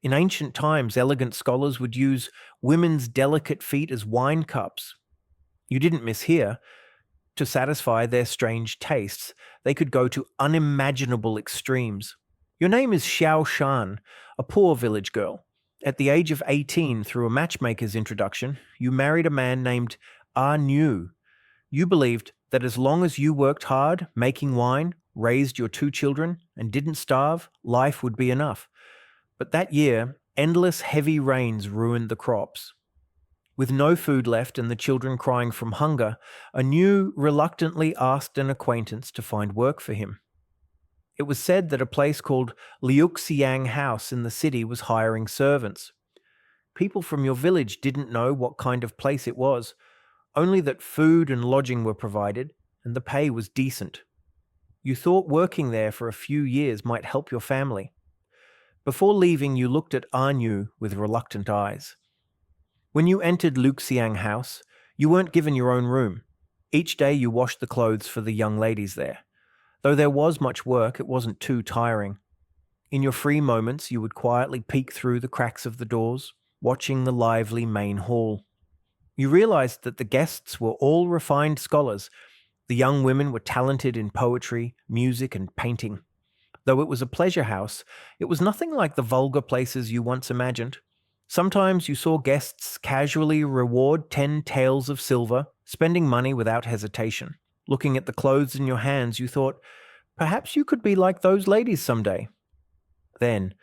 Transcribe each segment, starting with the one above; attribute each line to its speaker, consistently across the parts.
Speaker 1: In ancient times, elegant scholars would use women's delicate feet as wine cups. You didn't mishear. To satisfy their strange tastes, they could go to unimaginable extremes. Your name is Xiao Shan, a poor village girl. At the age of 18, through a matchmaker's introduction, you married a man named Nu. You believed that as long as you worked hard, making wine, raised your two children, and didn't starve, life would be enough. But that year, endless heavy rains ruined the crops. With no food left and the children crying from hunger, Anu reluctantly asked an acquaintance to find work for him. It was said that a place called Liuxiang House in the city was hiring servants. People from your village didn't know what kind of place it was, only that food and lodging were provided, and the pay was decent. You thought working there for a few years might help your family. Before leaving, you looked at Anu with reluctant eyes. When you entered Liuxiang House, you weren't given your own room. Each day you washed the clothes for the young ladies there. Though there was much work, it wasn't too tiring. In your free moments, you would quietly peek through the cracks of the doors, watching the lively main hall. You realized that the guests were all refined scholars. The young women were talented in poetry, music, and painting. Though it was a pleasure house, it was nothing like the vulgar places you once imagined. Sometimes you saw guests casually reward 10 taels of silver, spending money without hesitation. Looking at the clothes in your hands, you thought, perhaps you could be like those ladies someday. Then,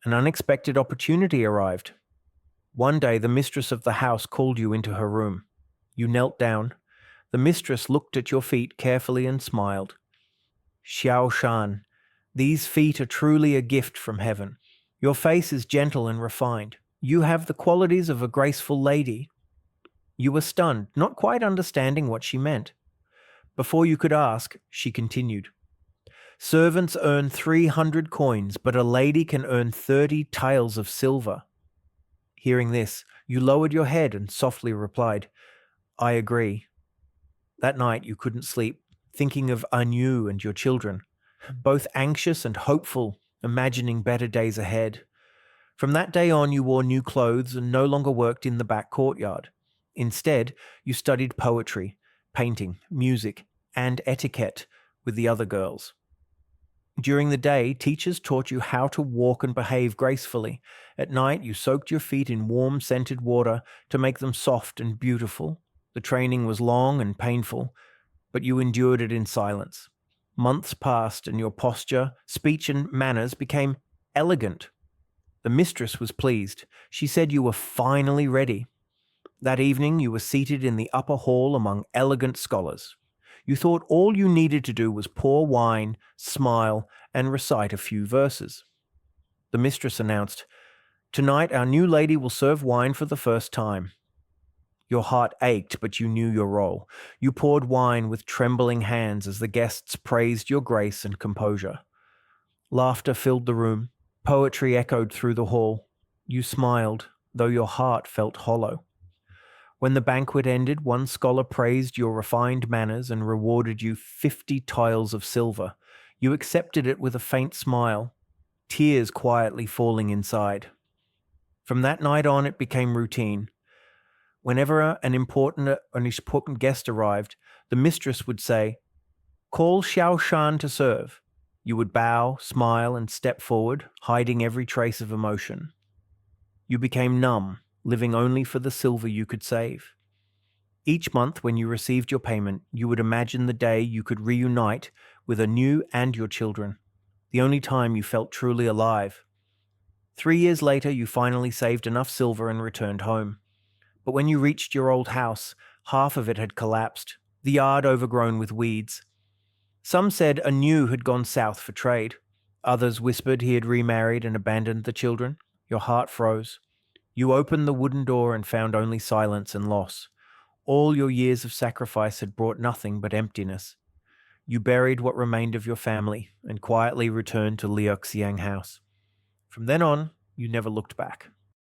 Speaker 1: an unexpected opportunity arrived. One day, the mistress of the house called you into her room. You knelt down. The mistress looked at your feet carefully and smiled. Xiao Shan, these feet are truly a gift from heaven. Your face is gentle and refined. You have the qualities of a graceful lady. You were stunned, not quite understanding what she meant. Before you could ask, she continued. Servants earn 300 coins, but a lady can earn 30 taels of silver. Hearing this, you lowered your head and softly replied, I agree. That night you couldn't sleep, thinking of Anu and your children, both anxious and hopeful, imagining better days ahead. From that day on, you wore new clothes and no longer worked in the back courtyard. Instead, you studied poetry, painting, music, and etiquette with the other girls. During the day, teachers taught you how to walk and behave gracefully. At night, you soaked your feet in warm, scented water to make them soft and beautiful. The training was long and painful, but you endured it in silence. Months passed and your posture, speech, and manners became elegant. The mistress was pleased. She said you were finally ready. That evening, you were seated in the upper hall among elegant scholars. You thought all you needed to do was pour wine, smile, and recite a few verses. The mistress announced, Tonight our new lady will serve wine for the first time. Your heart ached, but you knew your role. You poured wine with trembling hands as the guests praised your grace and composure. Laughter filled the room. Poetry echoed through the hall. You smiled, though your heart felt hollow. When the banquet ended, one scholar praised your refined manners and rewarded you 50 taels of silver. You accepted it with a faint smile, tears quietly falling inside. From that night on, it became routine. Whenever an important guest arrived, the mistress would say, Call Xiao Shan to serve. You would bow, smile, and step forward, hiding every trace of emotion. You became numb, living only for the silver you could save. Each month when you received your payment, you would imagine the day you could reunite with Anu and your children, the only time you felt truly alive. 3 years later, you finally saved enough silver and returned home. But when you reached your old house, half of it had collapsed, the yard overgrown with weeds. Some said Anu had gone south for trade. Others whispered he had remarried and abandoned the children. Your heart froze. You opened the wooden door and found only silence and loss. All your years of sacrifice had brought nothing but emptiness. You buried what remained of your family and quietly returned to Liuxiang House. From then on, you never looked back.